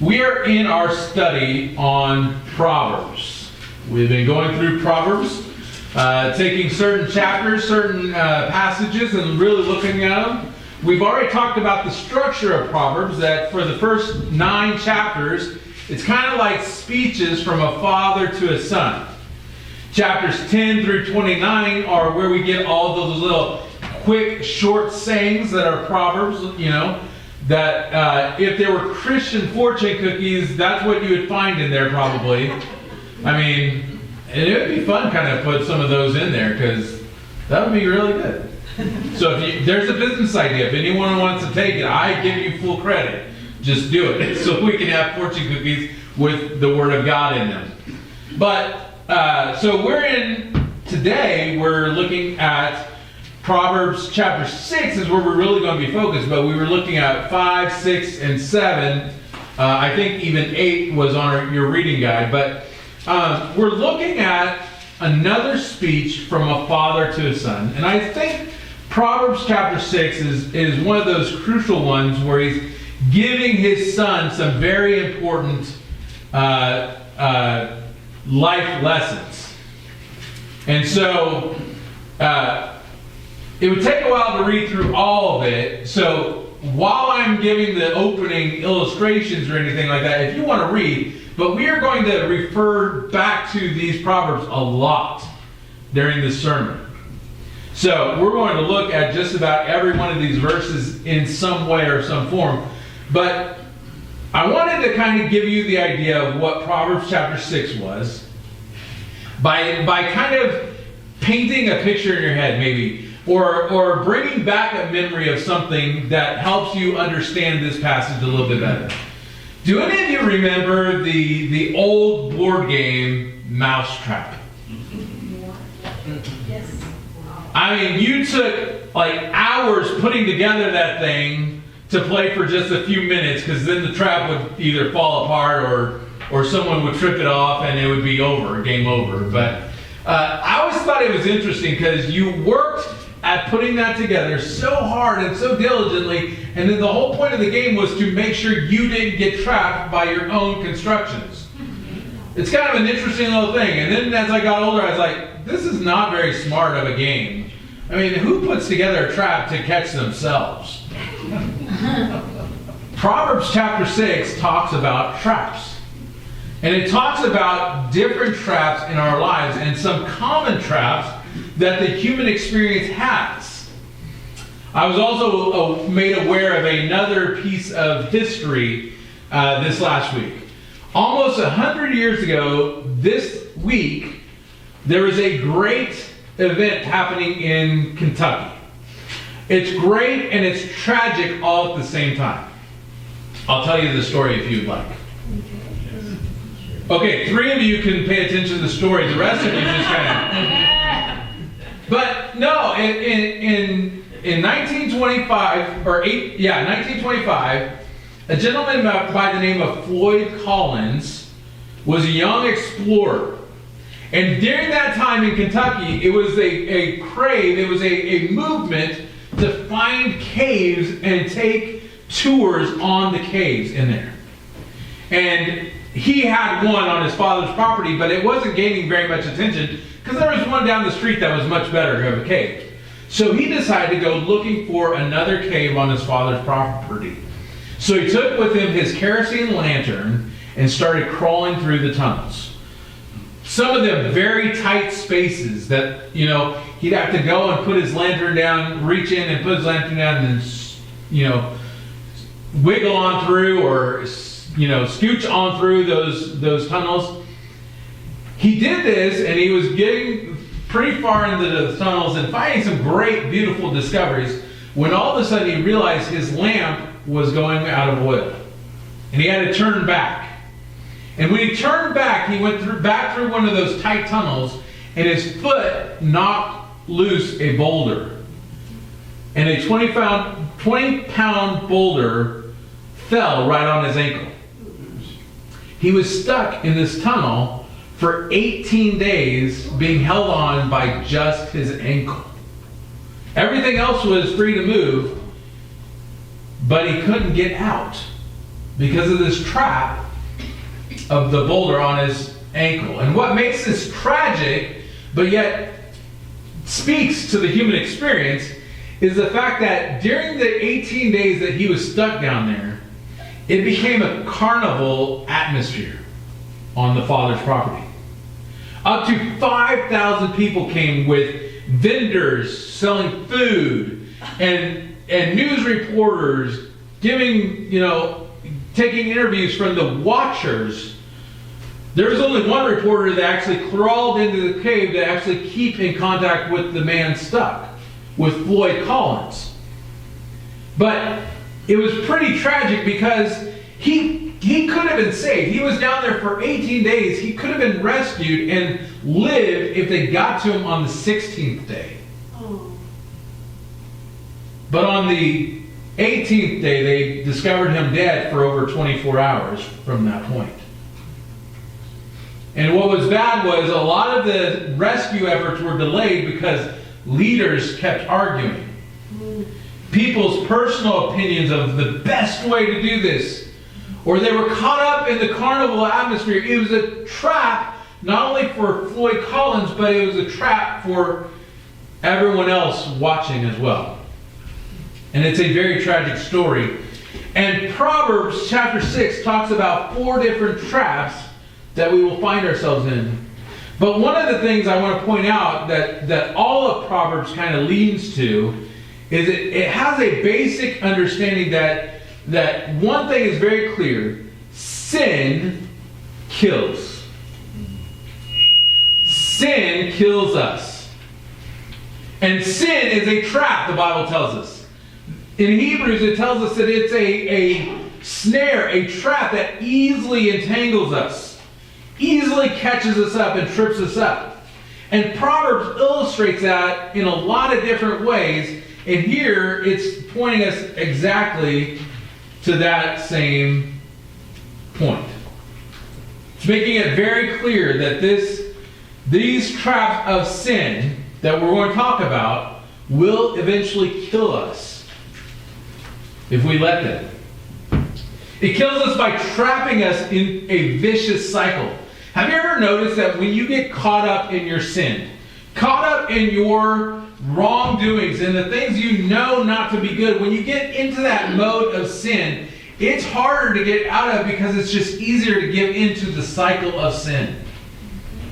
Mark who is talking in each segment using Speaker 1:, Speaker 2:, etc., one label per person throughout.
Speaker 1: We are in our study on Proverbs. We've been going through Proverbs, taking certain chapters, certain passages, and really looking at them. We've already talked about the structure of Proverbs, that for the first 9 chapters, it's kind of like speeches from a father to a son. Chapters 10 through 29 are where we get all those little quick, short sayings that are Proverbs, that if there were Christian fortune cookies, that's what you would find in there probably. I mean, it would be fun kind of put some of those in there because that would be really good. So if there's a business idea, if anyone wants to take it, I give you full credit. Just do it so we can have fortune cookies with the Word of God in them. But, so we're looking at Proverbs chapter 6 is where we're really going to be focused, but we were looking at 5, 6, and 7. I think even 8 was on your reading guide, but we're looking at another speech from a father to a son. And I think Proverbs chapter 6 is one of those crucial ones where he's giving his son some very important life lessons. And so it would take a while to read through all of it. So while I'm giving the opening illustrations or anything like that, if you want to read, but we are going to refer back to these Proverbs a lot during this sermon. So we're going to look at just about every one of these verses in some way or some form. But I wanted to kind of give you the idea of what Proverbs chapter 6 was by kind of painting a picture in your head maybe, or bringing back a memory of something that helps you understand this passage a little bit better. Do any of you remember the old board game Mousetrap?
Speaker 2: Yes.
Speaker 1: I mean, you took like hours putting together that thing to play for just a few minutes, because then the trap would either fall apart or someone would trip it off and it would be over, game over. But I always thought it was interesting because you worked at putting that together so hard and so diligently, and then the whole point of the game was to make sure you didn't get trapped by your own constructions. It's kind of an interesting little thing. And then as I got older, I was like, this is not very smart of a game. I mean, who puts together a trap to catch themselves? Proverbs chapter 6 talks about traps. And it talks about different traps in our lives and some common traps that the human experience has. I was also made aware of another piece of history this last week. Almost 100 years ago, this week, there was a great event happening in Kentucky. It's great and it's tragic all at the same time. I'll tell you the story if you'd like. Okay, 3 of you can pay attention to the story. The rest of you just kind of... But no, in 1925, a gentleman by the name of Floyd Collins was a young explorer. And during that time in Kentucky, it was a crave, it was a movement to find caves and take tours on the caves in there. And he had one on his father's property, but it wasn't gaining very much attention because there was one down the street that was much better of a cave. So he decided to go looking for another cave on his father's property. So he took with him his kerosene lantern and started crawling through the tunnels. Some of them very tight spaces that, he'd have to go and put his lantern down, reach in and put his lantern down and then, wiggle on through or, scooch on through those tunnels. He did this and he was getting pretty far into the tunnels and finding some great, beautiful discoveries when all of a sudden he realized his lamp was going out of oil. And he had to turn back. And when he turned back, he went back through one of those tight tunnels and his foot knocked loose a boulder. And a 20-pound boulder fell right on his ankle. He was stuck in this tunnel for 18 days being held on by just his ankle. Everything else was free to move, but he couldn't get out because of this trap of the boulder on his ankle. And what makes this tragic, but yet speaks to the human experience, is the fact that during the 18 days that he was stuck down there, it became a carnival atmosphere on the father's property. Up to 5,000 people came with vendors selling food and news reporters giving, taking interviews from the watchers. There was only one reporter that actually crawled into the cave to actually keep in contact with the man stuck, with Floyd Collins. But it was pretty tragic because he could have been saved. He was down there for 18 days. He could have been rescued and lived if they got to him on the 16th day. Oh. But on the 18th day, they discovered him dead for over 24 hours from that point. And what was bad was a lot of the rescue efforts were delayed because leaders kept arguing. People's personal opinions of the best way to do this. Or they were caught up in the carnival atmosphere. It was a trap, not only for Floyd Collins, but it was a trap for everyone else watching as well. And it's a very tragic story. And Proverbs chapter 6 talks about 4 different traps that we will find ourselves in. But one of the things I want to point out that all of Proverbs kind of leans to is it has a basic understanding that one thing is very clear: sin kills. Sin kills us. And sin is a trap, the Bible tells us. In Hebrews, it tells us that it's a snare, a trap that easily entangles us, easily catches us up and trips us up. And Proverbs illustrates that in a lot of different ways. And here, it's pointing us exactly to that same point. It's making it very clear that these traps of sin that we're going to talk about will eventually kill us if we let them. It kills us by trapping us in a vicious cycle. Have you ever noticed that when you get caught up in your sin, caught up in your wrongdoings and the things you know not to be good, when you get into that mode of sin, it's harder to get out of because it's just easier to give into the cycle of sin.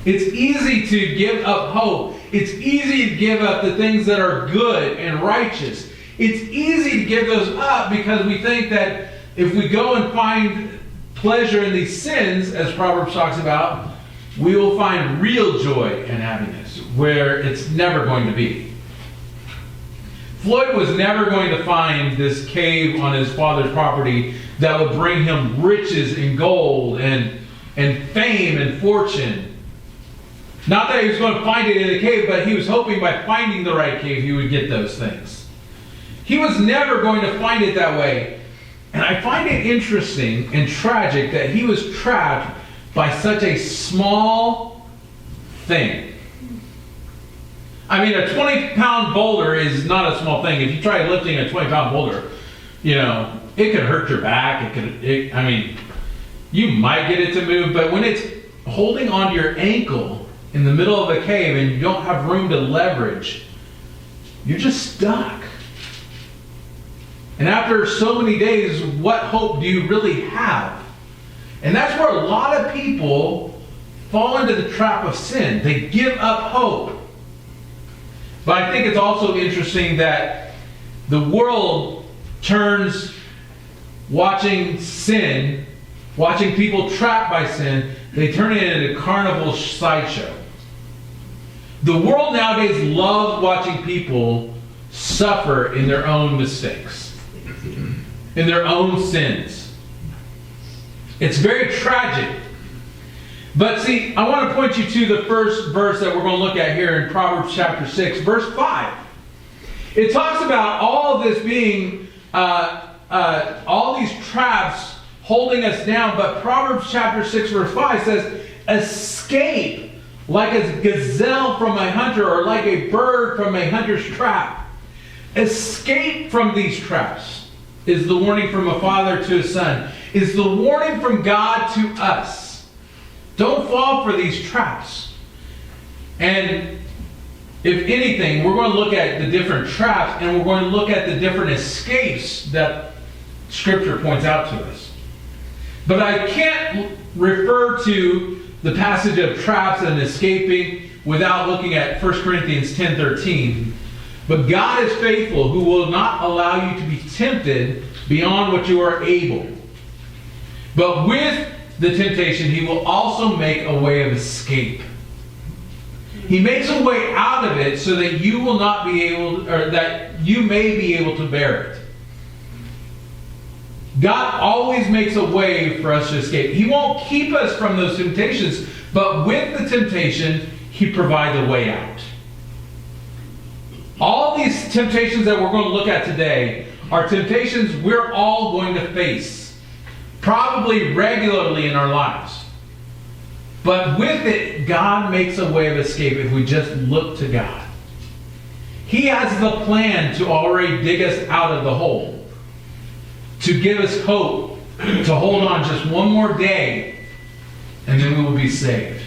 Speaker 1: It's easy to give up hope. It's easy to give up the things that are good and righteous. It's easy to give those up because we think that if we go and find pleasure in these sins, as Proverbs talks about, we will find real joy and happiness where it's never going to be. Floyd was never going to find this cave on his father's property that would bring him riches and gold and fame and fortune. Not that he was going to find it in the cave, but he was hoping by finding the right cave he would get those things. He was never going to find it that way. And I find it interesting and tragic that he was trapped by such a small thing. I mean, a 20-pound boulder is not a small thing. If you try lifting a 20-pound boulder, it could hurt your back. You might get it to move, but when it's holding onto your ankle in the middle of a cave and you don't have room to leverage, you're just stuck. And after so many days, what hope do you really have? And that's where a lot of people fall into the trap of sin. They give up hope. But I think it's also interesting that the world turns watching sin, watching people trapped by sin, they turn it into a carnival sideshow. The world nowadays loves watching people suffer in their own mistakes, in their own sins. It's very tragic. But see, I want to point you to the first verse that we're going to look at here in Proverbs chapter 6, verse 5. It talks about all of this being, all these traps holding us down, but Proverbs chapter 6, verse 5 says, escape like a gazelle from a hunter, or like a bird from a hunter's trap. Escape from these traps is the warning from a father to his son. is the warning from God to us. Don't fall for these traps. And if anything, we're going to look at the different traps, and we're going to look at the different escapes that Scripture points out to us. But I can't refer to the passage of traps and escaping without looking at 1 Corinthians 10:13. But God is faithful, who will not allow you to be tempted beyond what you are able. But with the temptation, He will also make a way of escape. He makes a way out of it so that you will not be able, or that you may be able to bear it. God always makes a way for us to escape. He won't keep us from those temptations, but with the temptation, He provides a way out. All these temptations that we're going to look at today are temptations we're all going to face, probably regularly in our lives. But with it, God makes a way of escape if we just look to God. He has the plan to already dig us out of the hole, to give us hope, to hold on just one more day, and then we will be saved.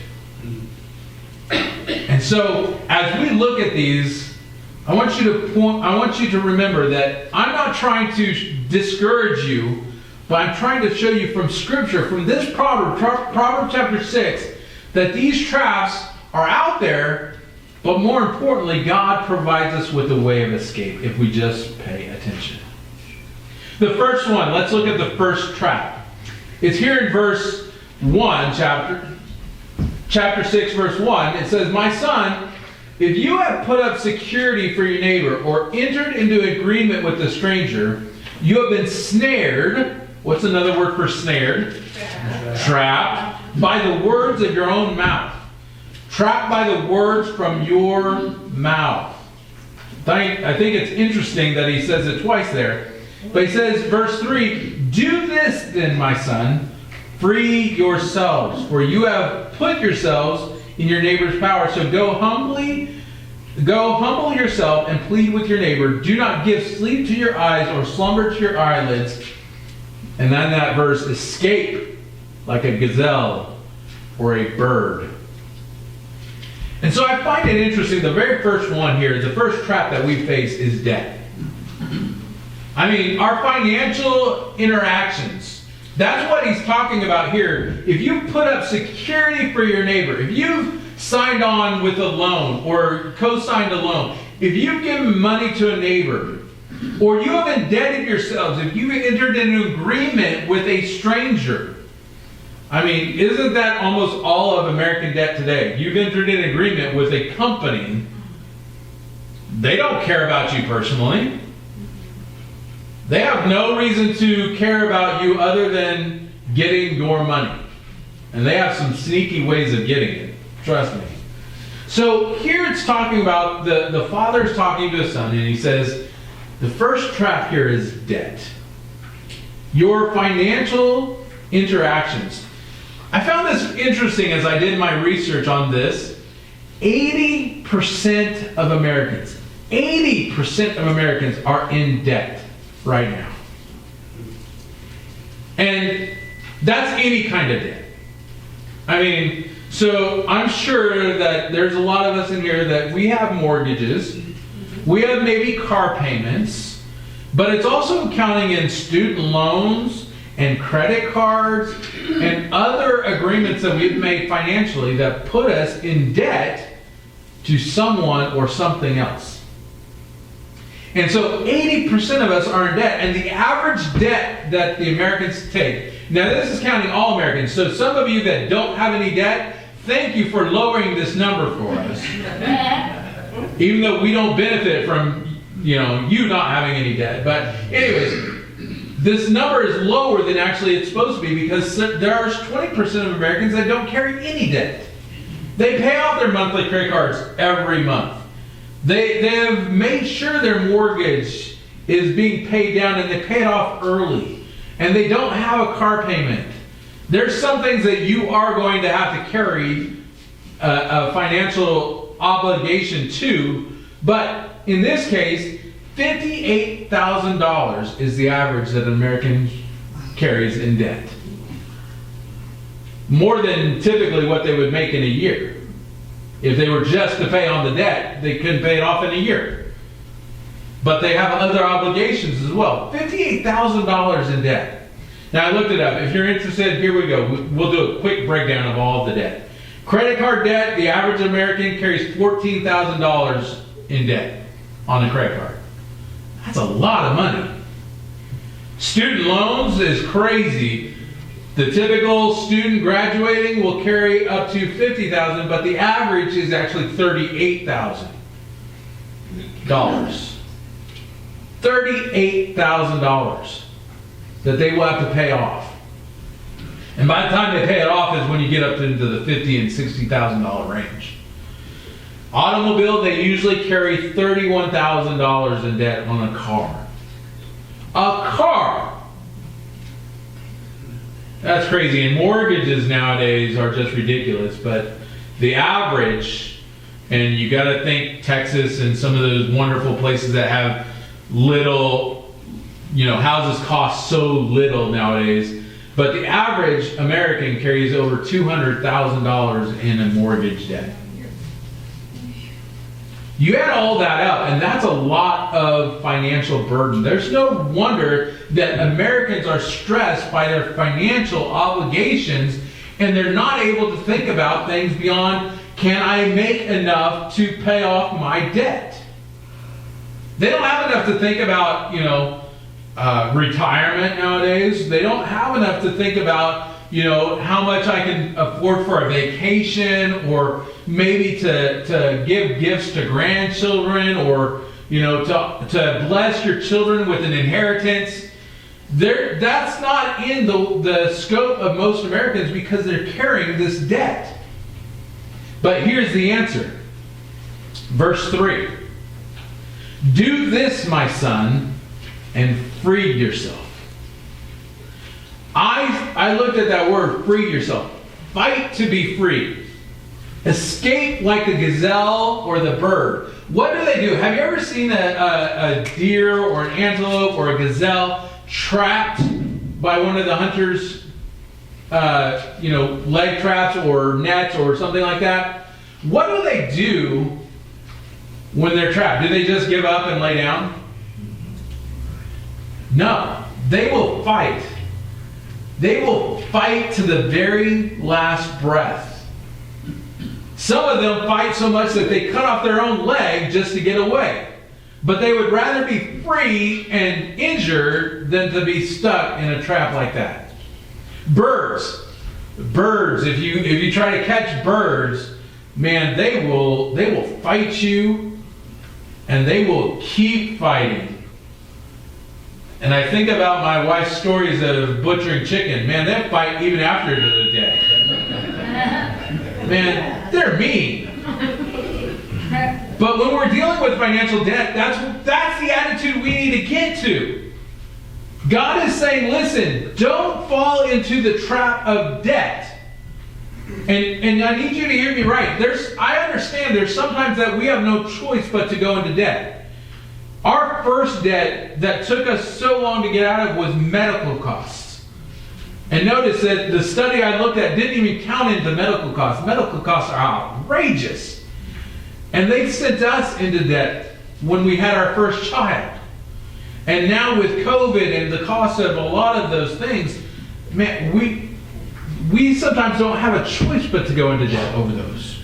Speaker 1: And so, as we look at these, I want you to remember that I'm not trying to discourage you, but I'm trying to show you from Scripture, from this Proverbs chapter 6, that these traps are out there, but more importantly, God provides us with a way of escape if we just pay attention. The first one, let's look at the first trap. It's here in verse 1, chapter 6, verse 1. It says, "My son, if you have put up security for your neighbor or entered into agreement with a stranger, you have been snared." What's another word for snared? Trapped. By the words of your own mouth. Trapped by the words from your mouth. I think it's interesting that he says it twice there. But he says, verse 3, "Do this then, my son, free yourselves, for you have put yourselves in your neighbor's power. So go humble yourself and plead with your neighbor. Do not give sleep to your eyes or slumber to your eyelids." And then that verse, "Escape like a gazelle or a bird." And so I find it interesting, the very first one here, the first trap that we face is debt. I mean, our financial interactions, that's what he's talking about here. If you put up security for your neighbor, if you've signed on with a loan or co-signed a loan, if you've given money to a neighbor, or you have indebted yourselves, if you've entered into an agreement with a stranger, I mean, isn't that almost all of American debt today? You've entered in agreement with a company. They don't care about you personally. They have no reason to care about you other than getting your money. And they have some sneaky ways of getting it. Trust me. So here it's talking about, the father's talking to his son, and he says, the first trap here is debt. Your financial interactions. I found this interesting as I did my research on this. 80% of Americans are in debt right now. And that's any kind of debt. I mean, so I'm sure that there's a lot of us in here that we have mortgages. We have maybe car payments. But it's also counting in student loans and credit cards and other agreements that we've made financially that put us in debt to someone or something else. And so 80% of us are in debt, and the average debt that the Americans take, now this is counting all Americans, so some of you that don't have any debt, thank you for lowering this number for us. Even though we don't benefit from, you not having any debt. But anyways, this number is lower than actually it's supposed to be, because there are 20% of Americans that don't carry any debt. They pay off their monthly credit cards every month. They have made sure their mortgage is being paid down, and they pay it off early. And they don't have a car payment. There's some things that you are going to have to carry a financial obligation to, but in this case, $58,000 is the average that an American carries in debt. More than typically what they would make in a year. If they were just to pay on the debt, they couldn't pay it off in a year. But they have other obligations as well. $58,000 in debt. Now I looked it up. If you're interested, here we go. We'll do a quick breakdown of all of the debt. Credit card debt, the average American carries $14,000 in debt on a credit card. That's a lot of money. Student loans is crazy. The typical student graduating will carry up to $50,000, but the average is actually $38,000. $38,000 that they will have to pay off. And by the time they pay it off is when you get up into the $50,000 and $60,000 range. Automobile, they usually carry $31,000 in debt on a car. A car! That's crazy. And mortgages nowadays are just ridiculous. But the average, and you got to think Texas and some of those wonderful places that have little, houses cost so little nowadays. But the average American carries over $200,000 in a mortgage debt. You add all that up, and that's a lot of financial burden. There's no wonder that Americans are stressed by their financial obligations, and they're not able to think about things beyond, can I make enough to pay off my debt? They don't have enough to think about, retirement nowadays. They don't have enough to think about, how much I can afford for a vacation, or maybe to give gifts to grandchildren, or, to bless your children with an inheritance. That's not in the scope of most Americans because they're carrying this debt. But here's the answer. Verse 3. Do this, my son, and free yourself. I looked at that word, free yourself. Fight to be free. Escape like the gazelle or the bird. What do they do? Have you ever seen a deer or an antelope or a gazelle trapped by one of the hunters' leg traps or nets or something like that? What do they do when they're trapped? Do they just give up and lay down? No. They will fight. They will fight to the very last breath. Some of them fight so much that they cut off their own leg just to get away. But they would rather be free and injured than to be stuck in a trap like that. Birds, if you try to catch birds, man, they will fight you, and they will keep fighting. And I think about my wife's stories of butchering chicken. Man, they fight even after the day. Man, they're mean. But when we're dealing with financial debt, that's the attitude we need to get to. God is saying, listen, don't fall into the trap of debt. And I need you to hear me right. I understand there's sometimes that we have no choice but to go into debt. Our first debt that took us so long to get out of was medical costs. And notice that the study I looked at didn't even count into medical costs. Medical costs are outrageous. And they sent us into debt when we had our first child. And now with COVID and the cost of a lot of those things, man, we sometimes don't have a choice but to go into debt over those.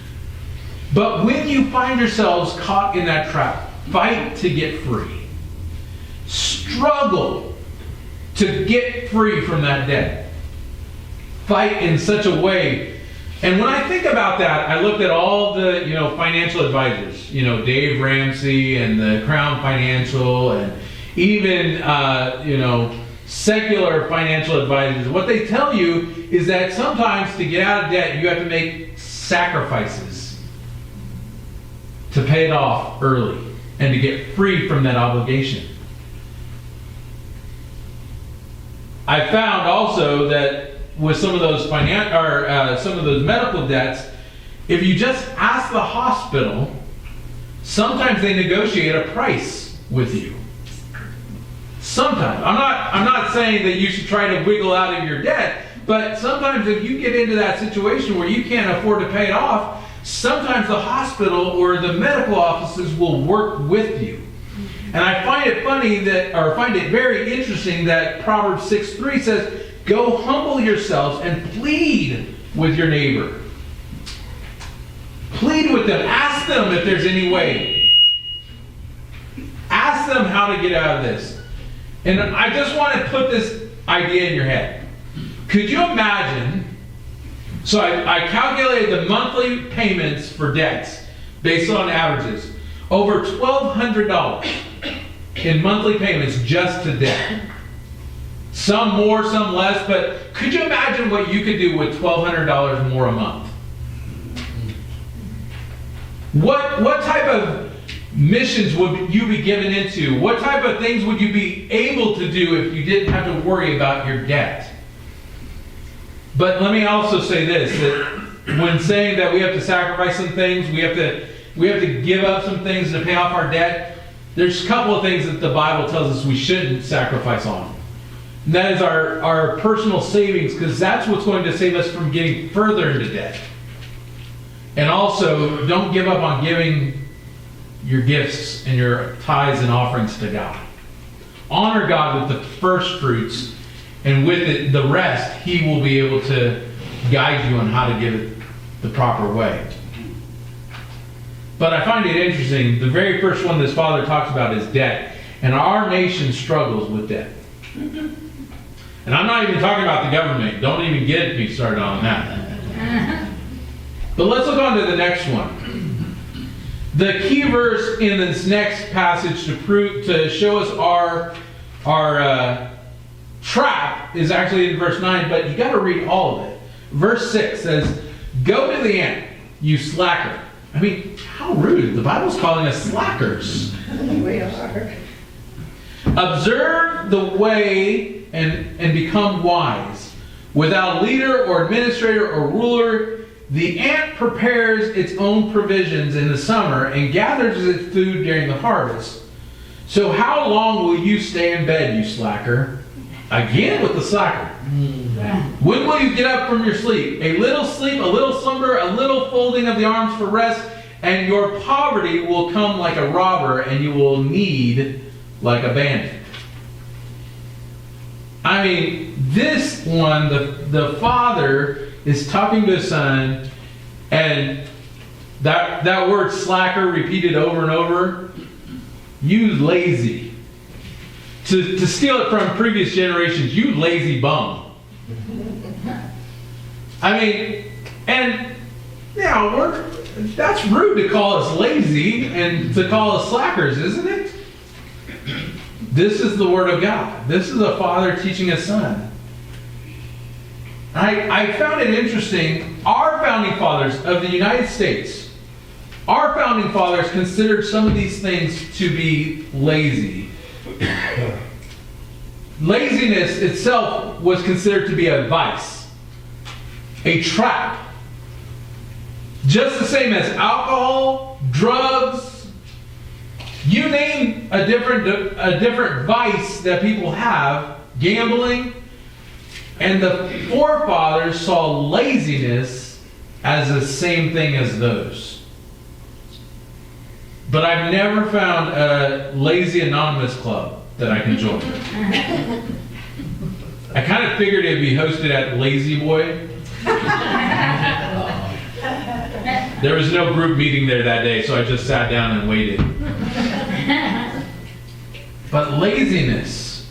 Speaker 1: But when you find yourselves caught in that trap, fight to get free. Struggle to get free from that debt. Fight in such a way. And when I think about that, I looked at all the financial advisors, Dave Ramsey and the Crown Financial, and even secular financial advisors. What they tell you is that sometimes to get out of debt, you have to make sacrifices to pay it off early and to get free from that obligation. I found also that with some of those some of those medical debts, if you just ask the hospital, sometimes they negotiate a price with you. Sometimes. I'm not saying that you should try to wiggle out of your debt, but sometimes if you get into that situation where you can't afford to pay it off, sometimes the hospital or the medical offices will work with you. And I find it find it very interesting that Proverbs 6:3 says, go humble yourselves and plead with your neighbor. Plead with them. Ask them if there's any way. Ask them how to get out of this. And I just want to put this idea in your head. Could you imagine? So I calculated the monthly payments for debts based on averages. Over $1,200 in monthly payments just to debt. Some more, some less, but could you imagine what you could do with $1,200 more a month? What type of missions would you be given into? What type of things would you be able to do if you didn't have to worry about your debt? But let me also say this, that when saying that we have to sacrifice some things, we have to give up some things to pay off our debt, there's a couple of things that the Bible tells us we shouldn't sacrifice on. And that is our personal savings, because that's what's going to save us from getting further into debt. And also, don't give up on giving your gifts and your tithes and offerings to God. Honor God with the first fruits, and with it, the rest, He will be able to guide you on how to give it the proper way. But I find it interesting, the very first one this father talks about is debt. And our nation struggles with debt. And I'm not even talking about the government. Don't even get me started on that. But let's look on to the next one. The key verse in this next passage to show us our trap is actually in verse 9, but you got to read all of it. Verse 6 says, "Go to the ant, you slacker." I mean, how rude. The Bible's calling us slackers.
Speaker 2: We are.
Speaker 1: "Observe the way and become wise. Without leader or administrator or ruler, the ant prepares its own provisions in the summer and gathers its food during the harvest. So how long will you stay in bed, you slacker?" Again with the slacker. "When will you get up from your sleep? A little slumber, a little folding of the arms for rest, and your poverty will come like a robber, and you will need like a bandit." I mean, this one, the father is talking to his son, and that word slacker repeated over and over. You lazy. To steal it from previous generations, you lazy bum. I mean, and that's rude to call us lazy and to call us slackers, isn't it? This is the Word of God. This is a father teaching a son. I found it interesting. Our founding fathers of the United States, our founding fathers considered some of these things to be lazy. Laziness itself was considered to be a vice, a trap. Just the same as alcohol, drugs, you name a different vice that people have, gambling, and the forefathers saw laziness as the same thing as those. But I've never found a lazy anonymous club that I can join. I kind of figured it'd be hosted at Lazy Boy. There was no group meeting there that day, so I just sat down and waited. But laziness,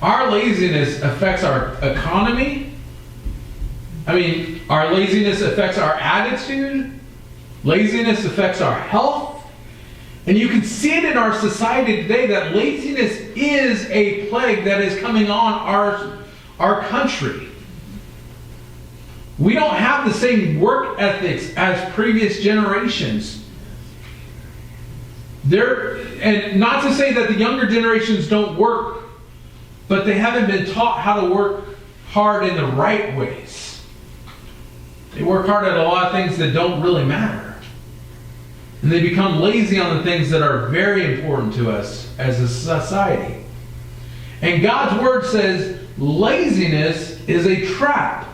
Speaker 1: our laziness affects our economy. I mean, our laziness affects our attitude. Laziness affects our health. And you can see it in our society today that laziness is a plague that is coming on our country. We don't have the same work ethics as previous generations. And not to say that the younger generations don't work, but they haven't been taught how to work hard in the right ways. They work hard at a lot of things that don't really matter. And they become lazy on the things that are very important to us as a society. And God's word says laziness is a trap.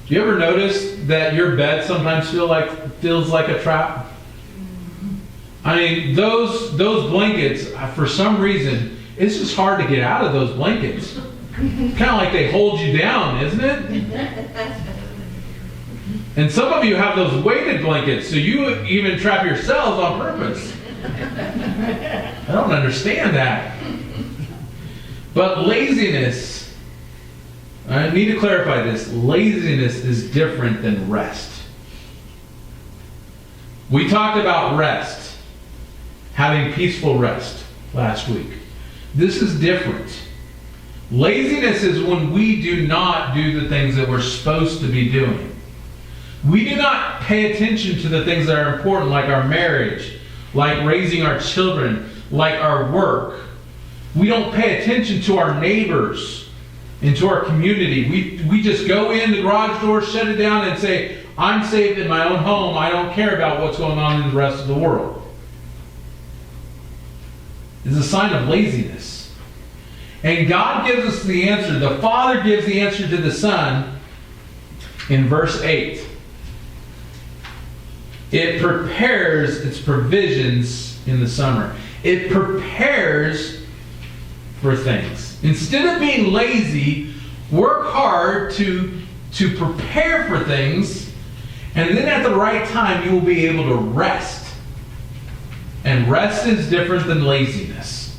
Speaker 1: Do you ever notice that your bed sometimes feels like a trap? I mean, those blankets, for some reason, it's just hard to get out of those blankets. Kind of like they hold you down, isn't it? And some of you have those weighted blankets, so you even trap yourselves on purpose. I don't understand that. But laziness, I need to clarify this. Laziness is different than rest. We talked about rest, having peaceful rest last week. This is different. Laziness is when we do not do the things that we're supposed to be doing. We do not pay attention to the things that are important, like our marriage, like raising our children, like our work. We don't pay attention to our neighbors and to our community. We just go in the garage door, shut it down, and say, I'm safe in my own home. I don't care about what's going on in the rest of the world. It's a sign of laziness. And God gives us the answer. The Father gives the answer to the Son in verse 8. It prepares its provisions in the summer. It prepares for things. Instead of being lazy, work hard to prepare for things, and then at the right time you will be able to rest. And rest is different than laziness.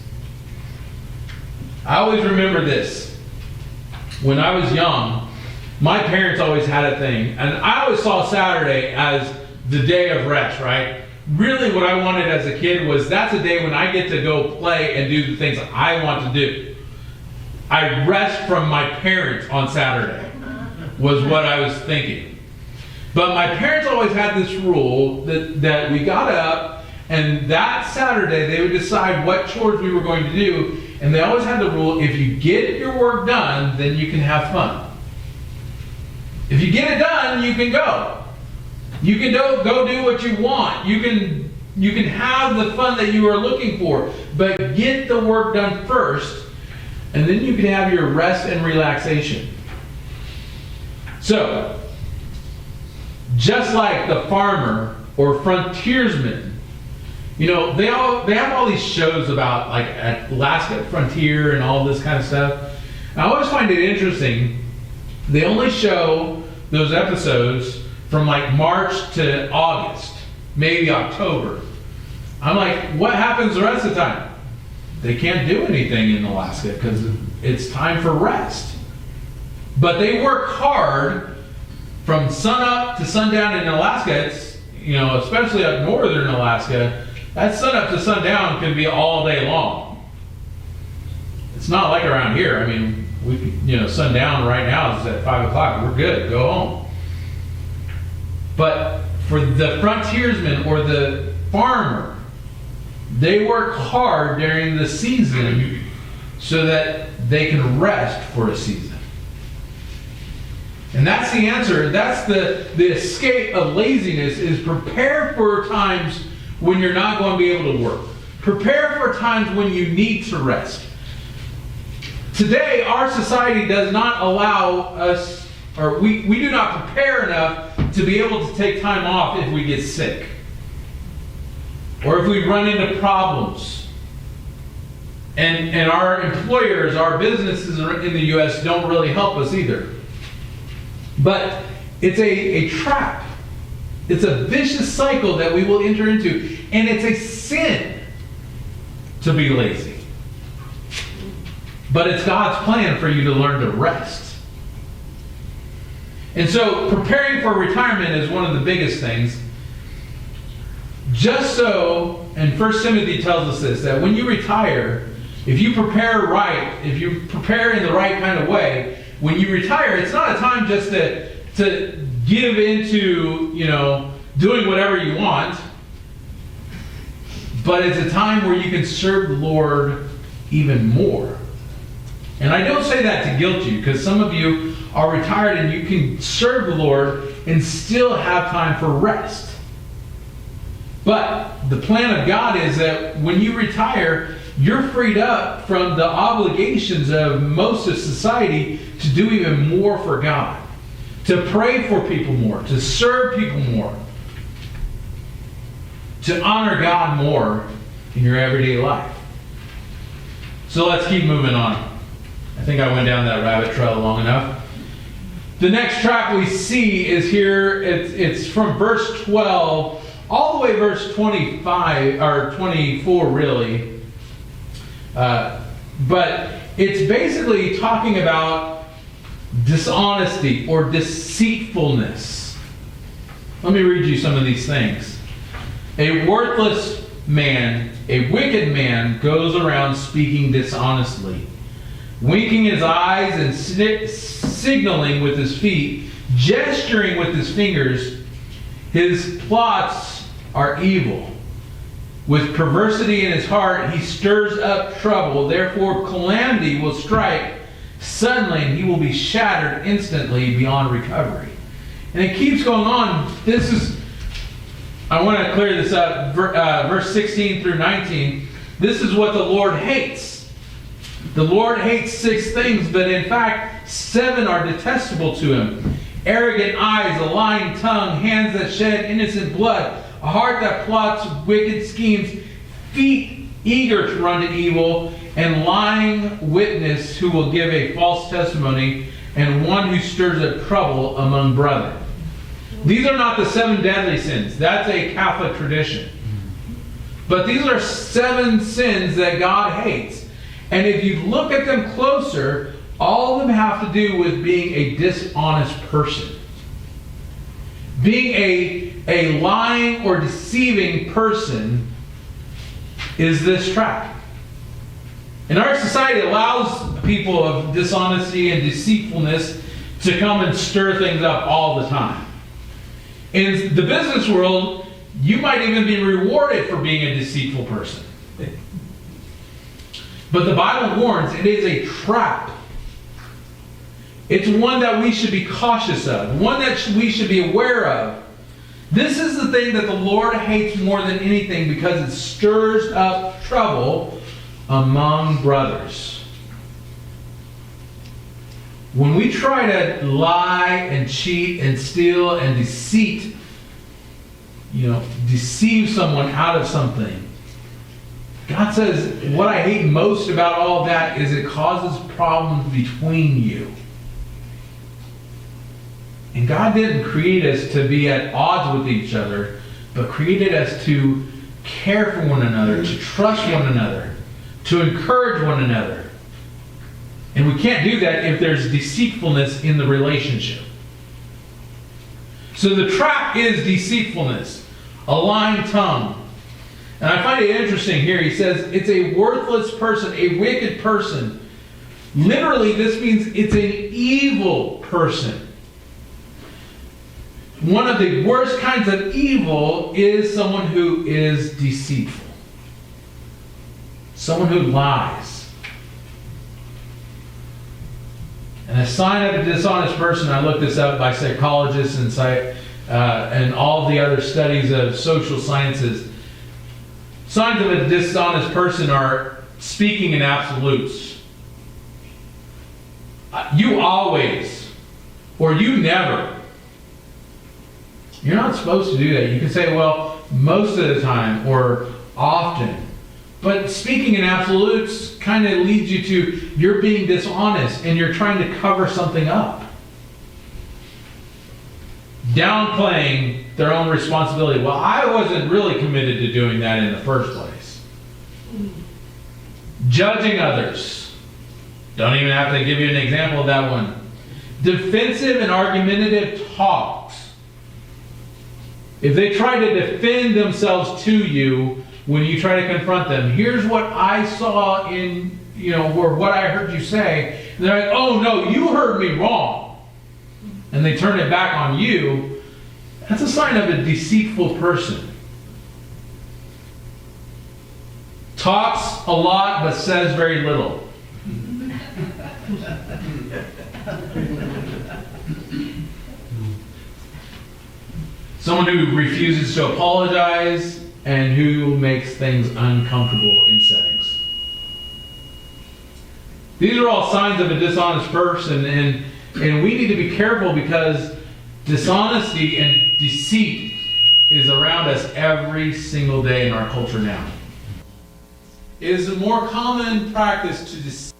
Speaker 1: I always remember this. When I was young, my parents always had a thing, and I always saw Saturday as the day of rest, right? Really what I wanted as a kid was that's a day when I get to go play and do the things I want to do. I rest from my parents on Saturday, was what I was thinking. But my parents always had this rule that we got up, and that Saturday they would decide what chores we were going to do, and they always had the rule, if you get your work done, then you can have fun. If you get it done, you can go. You can go do what you want. You can have the fun that you are looking for, but get the work done first, and then you can have your rest and relaxation. So, just like the farmer or frontiersman, you know, they have all these shows about like Alaska Frontier and all this kind of stuff. And I always find it interesting. They only show those episodes from like March to August, maybe October. I'm like, what happens the rest of the time? They can't do anything in Alaska because it's time for rest. But they work hard from sun up to sundown in Alaska. It's, you know, especially up northern Alaska, that sun up to sundown can be all day long. It's not like around here. I mean, we, you know, sundown right now is at 5 o'clock. We're good. Go home. But for the frontiersman or the farmer, they work hard during the season so that they can rest for a season. And that's the answer. That's the escape of laziness, is prepare for times when you're not going to be able to work. Prepare for times when you need to rest. Today, our society does not allow us, or we do not prepare enough to be able to take time off if we get sick. Or if we run into problems. And our employers, our businesses in the U.S. don't really help us either. But it's a trap. It's a vicious cycle that we will enter into. And it's a sin to be lazy. But it's God's plan for you to learn to rest. And so preparing for retirement is one of the biggest things. Just so, and 1 Timothy tells us this, that when you retire, if you prepare right, if you prepare in the right kind of way, when you retire, it's not a time just to give into, you know, doing whatever you want, but it's a time where you can serve the Lord even more. And I don't say that to guilt you, because some of you are retired and you can serve the Lord and still have time for rest. But the plan of God is that when you retire, you're freed up from the obligations of most of society to do even more for God, to pray for people more, to serve people more, to honor God more in your everyday life. So let's keep moving on. I think I went down that rabbit trail long enough. The next trap we see is here. It's from verse 12 all the way verse 25 or 24 really. But it's basically talking about dishonesty or deceitfulness. Let me read you some of these things. A worthless man, a wicked man, goes around speaking dishonestly, winking his eyes and signaling with his feet, gesturing with his fingers. His plots are evil. With perversity in his heart, he stirs up trouble. Therefore, calamity will strike suddenly, and he will be shattered instantly beyond recovery. And it keeps going on. I want to clear this up. Verse 16 through 19. This is what the Lord hates. The Lord hates 6 things, but in fact, 7 are detestable to him. Arrogant eyes, a lying tongue, hands that shed innocent blood, a heart that plots wicked schemes, feet eager to run to evil, and lying witness who will give a false testimony, and one who stirs up trouble among brethren. These are not the 7 deadly sins. That's a Catholic tradition. But these are 7 sins that God hates. And if you look at them closer, all of them have to do with being a dishonest person. Being a lying or deceiving person is this trap. And our society allows people of dishonesty and deceitfulness to come and stir things up all the time. In the business world, you might even be rewarded for being a deceitful person. But the Bible warns it is a trap. It's one that we should be cautious of, one that we should be aware of. This is the thing that the Lord hates more than anything because it stirs up trouble among brothers. When we try to lie and cheat and steal and deceive someone out of something, God says, what I hate most about all that is it causes problems between you. And God didn't create us to be at odds with each other, but created us to care for one another, to trust one another, to encourage one another. And we can't do that if there's deceitfulness in the relationship. So the trap is deceitfulness, a lying tongue. And I find it interesting here. He says it's a worthless person, a wicked person. Literally, this means it's an evil person. One of the worst kinds of evil is someone who is deceitful. Someone who lies. And a sign of a dishonest person, I looked this up by psychologists and all the other studies of social sciences. Signs of a dishonest person are speaking in absolutes. You always, or you never. You're not supposed to do that. You can say, well, most of the time or often. But speaking in absolutes kind of leads you to you're being dishonest and you're trying to cover something up. Downplaying their own responsibility. Well, I wasn't really committed to doing that in the first place. Judging others. Don't even have to give you an example of that one. Defensive and argumentative talks. If they try to defend themselves to you when you try to confront them, here's what I saw in, or what I heard you say. And they're like, oh no, you heard me wrong. And they turn it back on you. That's a sign of a deceitful person. Talks a lot but says very little. Someone who refuses to apologize and who makes things uncomfortable in settings. These are all signs of a dishonest person, and we need to be careful because dishonesty and deceit is around us every single day in our culture now. It is a more common practice to deceive